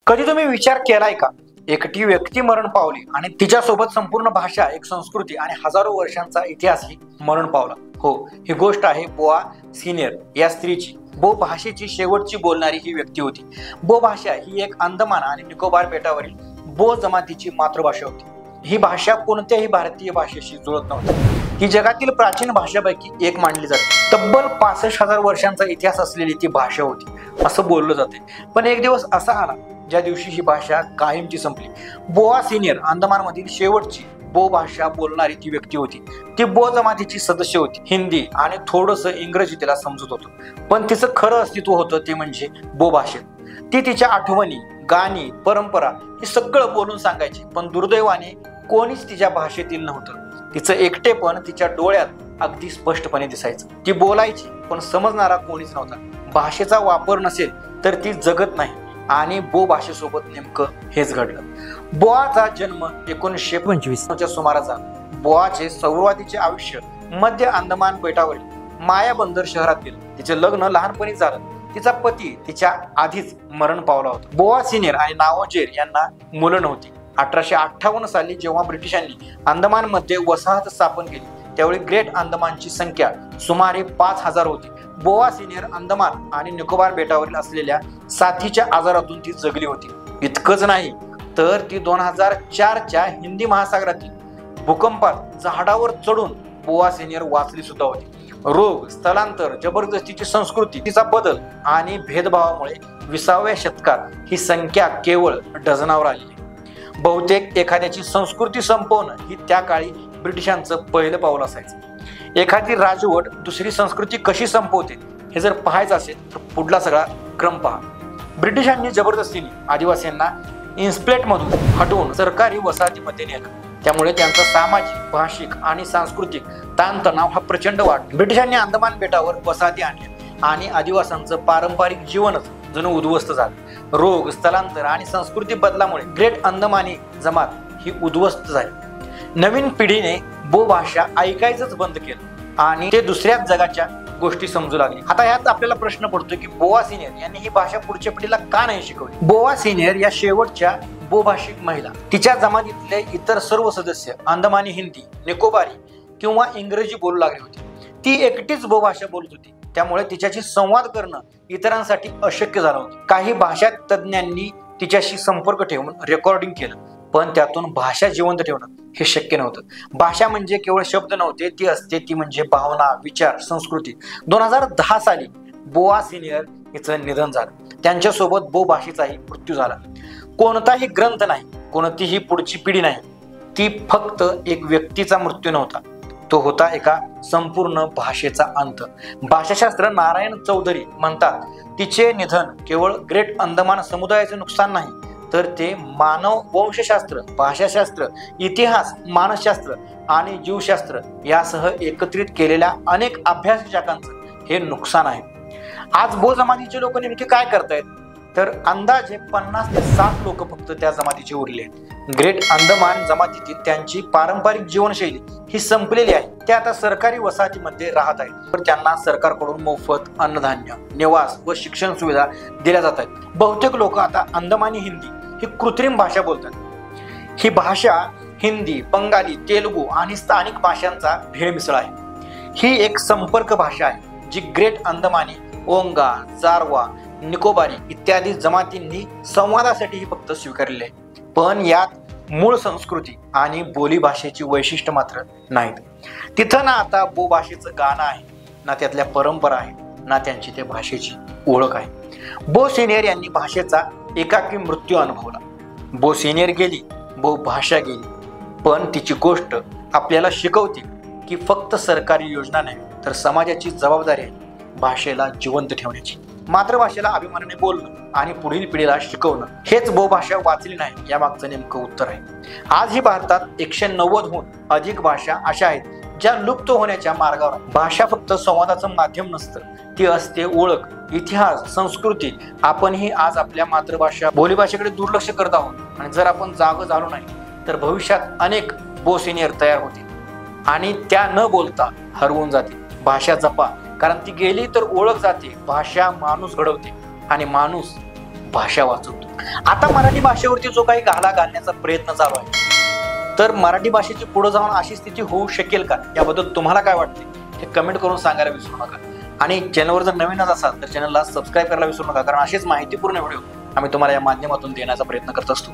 कधी तुम्ही विचार केलाय का, एकटी व्यक्ती मरण पावली आणि तिच्यासोबत संपूर्ण भाषा, एक संस्कृती आणि हजारो वर्षांचा इतिहासही मरण पावला. हो, ही गोष्ट आहे बोआ सिनियर या स्त्रीची. बो भाषेची शेवटची बोलणारी ही व्यक्ती होती. बो भाषा ही एक अंदमान आणि निकोबार बेटावरील बो जमातीची मातृभाषा होती. ही भाषा कोणत्याही भारतीय भाषेशी जुळत नव्हती. ही जगातील प्राचीन भाषांपैकी एक मानली जाते. तब्बल 65,000 वर्षांचा इतिहास असलेली ती भाषा होती असं बोललं जाते. पण एक दिवस असा आला ज्या दिवशी ही भाषा कायमची संपली. बोआ सिनियर अंदमानमधील शेवटची बो भाषा बोलणारी ती व्यक्ती होती. ती बो जमातीची सदस्य होती. हिंदी आणि थोडंसं इंग्रजी तिला समजत होतं, पण तिचं खरं अस्तित्व होतं ते म्हणजे बो भाषेत. ती तिच्या आठवणी, गाणी, परंपरा हे सगळं बोलून सांगायची, पण दुर्दैवाने कोणीच तिच्या भाषेतील नव्हतं. तिचं एकटेपण तिच्या डोळ्यात अगदी स्पष्टपणे दिसायचं. ती बोलायची, पण समजणारा कोणीच नव्हता. भाषेचा वापर नसेल तर ती जगत नाही, आणि बो भाषेसोबत नेमकं हेच घडलं. बोआचा जन्म 1925 च्या सुमाराचा. बोआचे सुरुवातीचे आयुष्य मध्य अंदमान बेटावरील मायाबंदर शहरात गेलं. तिचे लग्न लहानपणी झालं. तिचा पती तिच्या आधीच मरण पावला होता. बोआ सिनियर आणि नाओजेर यांना मुलं नव्हती. 1858 साली जेव्हा ब्रिटिशांनी अंदमानमध्ये वसाहत स्थापन केली, त्यावेळी ग्रेट अंदमानची संख्या सुमारे 5,000 होती. बोआ सिनियर अंदमान आणि निकोबार बेटावरील असलेल्या साथीच्या आजारातून ती जगली होती. इतकंच नाही तर ती 2004च्या हिंदी महासागरातील भूकंपात झाडावर चढून बोआ सिनियर वाचली सुद्धा होती. रोग, स्थलांतर, जबरदस्तीची संस्कृती, तिचा बदल आणि भेदभावामुळे 20व्या शतकात ही संख्या केवळ डझनावर आली. बहुतेक एखाद्याची संस्कृती संपवणं ही त्या काळी ब्रिटिशांचं पहिलं पाऊल असायचं. एखादी राजवट दुसरी संस्कृती कशी संपवते हे जर पाहायचं असेल तर पुढला सगळा क्रम पहा. ब्रिटिशांनी जबरदस्तीने आदिवासींना इन्स्प्लेटमधून हटवून सरकारी वसाहतीमध्ये नेलं. त्यामुळे त्यांचा सामाजिक, भाषिक आणि सांस्कृतिक ताणतणाव हा प्रचंड वाढला. ब्रिटिशांनी अंदमान बेटावर वसाहती आणल्या आणि आदिवासींचं पारंपरिक जीवनच जणू उद्ध्वस्त झालं. रोग, स्थलांतर आणि संस्कृती बदलामुळे ग्रेट अंदमानी जमात ही उद्ध्वस्त झाली. नवीन पिढीने बो भाषा ऐकायचंच बंद केलं आणि ते दुसऱ्याच जगाच्या गोष्टी समजू लागले. आता यात आपल्याला प्रश्न पडतो की बोआ सिनियर यांनी ही भाषा पुढच्या पिढीला का नाही शिकवली? बोआ सिनियर या शेवटच्या बो भाषिक महिला, तिच्या जमातीतले इतर सर्व सदस्य अंदमानी हिंदी, निकोबारी किंवा इंग्रजी बोलू लागले होते. ती एकटीच बो भाषा बोलत होती. त्यामुळे तिच्याशी संवाद करणं इतरांसाठी अशक्य झालं होतं. काही भाषा तज्ज्ञांनी तिच्याशी संपर्क ठेवून रेकॉर्डिंग केलं, पण त्यातून भाषा जिवंत ठेवणं हे शक्य नव्हतं. भाषा म्हणजे केवळ शब्द नव्हते, ती असते ती म्हणजे भावना, विचार, संस्कृती. 2010 साली बोआ सिनियर हिचं निधन झालं. त्यांच्यासोबत बो भाषेचाही मृत्यू झाला. कोणताही ग्रंथ नाही, कोणतीही पुढची पिढी नाही. ती फक्त एक व्यक्तीचा मृत्यू नव्हता, तो होता एका संपूर्ण भाषेचा अंत. भाषाशास्त्र नारायण चौधरी म्हणतात, तिचे निधन केवळ ग्रेट अंदमान समुदायाचे नुकसान नाही, तर ते मानव वंशशास्त्र, भाषाशास्त्र, इतिहास, मानसशास्त्र आणि जीवशास्त्र यासह एकत्रित केलेल्या अनेक अभ्यासकांचं हे नुकसान आहे. आज बो जमातीचे लोक नेमके काय करतायत? तर अंदाजे 50 ते 60 लोक फक्त त्या जमातीचे उरले. ग्रेट अंदमान जमातीतील त्यांची पारंपरिक जीवनशैली ही संपलेली आहे. ते आता सरकारी वसाहतीमध्ये राहत आहेत. तर त्यांना सरकारकडून मोफत अन्नधान्य, निवास व शिक्षण सुविधा दिल्या जात आहेत. बहुतेक लोक आता अंदमानी हिंदी ही कृत्रिम भाषा बोलतात. ही भाषा हिंदी, बंगाली, तेलुगू आणि स्थानिक भाषांचा भेळमिसळ आहे. ही एक संपर्क भाषा आहे जी ग्रेट अंदमानी, ओंगा, जारवा, निकोबारी इत्यादी जमातींनी संवादासाठी फक्त स्वीकारलेले आहे. पण यात मूळ संस्कृती आणि बोली भाषेची वैशिष्ट्य मात्र नाहीत. तिथं ना आता बो भाषेचं गाणं आहे, ना त्यातल्या परंपरा आहेत, ना त्यांची त्या भाषेची ओळख आहे. बो सिनियर यांनी भाषेचा एकाकी मृत्यू अनुभवला. बो सिनियर गेली, बो भाषा गेली, पण तिची गोष्ट आपल्याला शिकवते की फक्त सरकारी योजना नाही, तर समाजाची जबाबदारी आहे भाषेला जिवंत ठेवण्याची. मातृभाषेला अभिमानाने बोलणं आणि पुढील पिढीला शिकवणं हेच बो भाषा वाचली नाही यामागचं नेमकं उत्तर आहे. आज ही भारतात 190हून अधिक भाषा अशा आहेत ज्या लुप्त होण्याच्या मार्गावर आहेत. भाषा फक्त संवादाचं माध्यम नसतं, ती असते ओळख, इतिहास, संस्कृती. आपणही आज आपल्या मातृभाषा, बोलीभाषेकडे दुर्लक्ष करत आहोत आणि जर आपण जाग झालो नाही तर भविष्यात अनेक बो सिनियर तयार होतील आणि त्या न बोलता हरवून जातील. भाषा जपा, कारण ती गेली तर ओळख जाते. भाषा माणूस घडवते आणि माणूस भाषा वाचवतो. आता मराठी भाषेवरती जो काही घाला घालण्याचा प्रयत्न चालू आहे, तर मराठी भाषेची पुढे जाऊन अशी स्थिती होऊ शकेल का, याबद्दल तुम्हाला काय वाटते हे कमेंट करून सांगायला विसरू नका. आणि चॅनलवर जर नवीनच असाल तर चॅनलला सबस्क्राईब करायला विसरू नका, कारण असेच माहितीपूर्ण व्हिडिओ आम्ही तुम्हाला या माध्यमातून देण्याचा प्रयत्न करत असतो.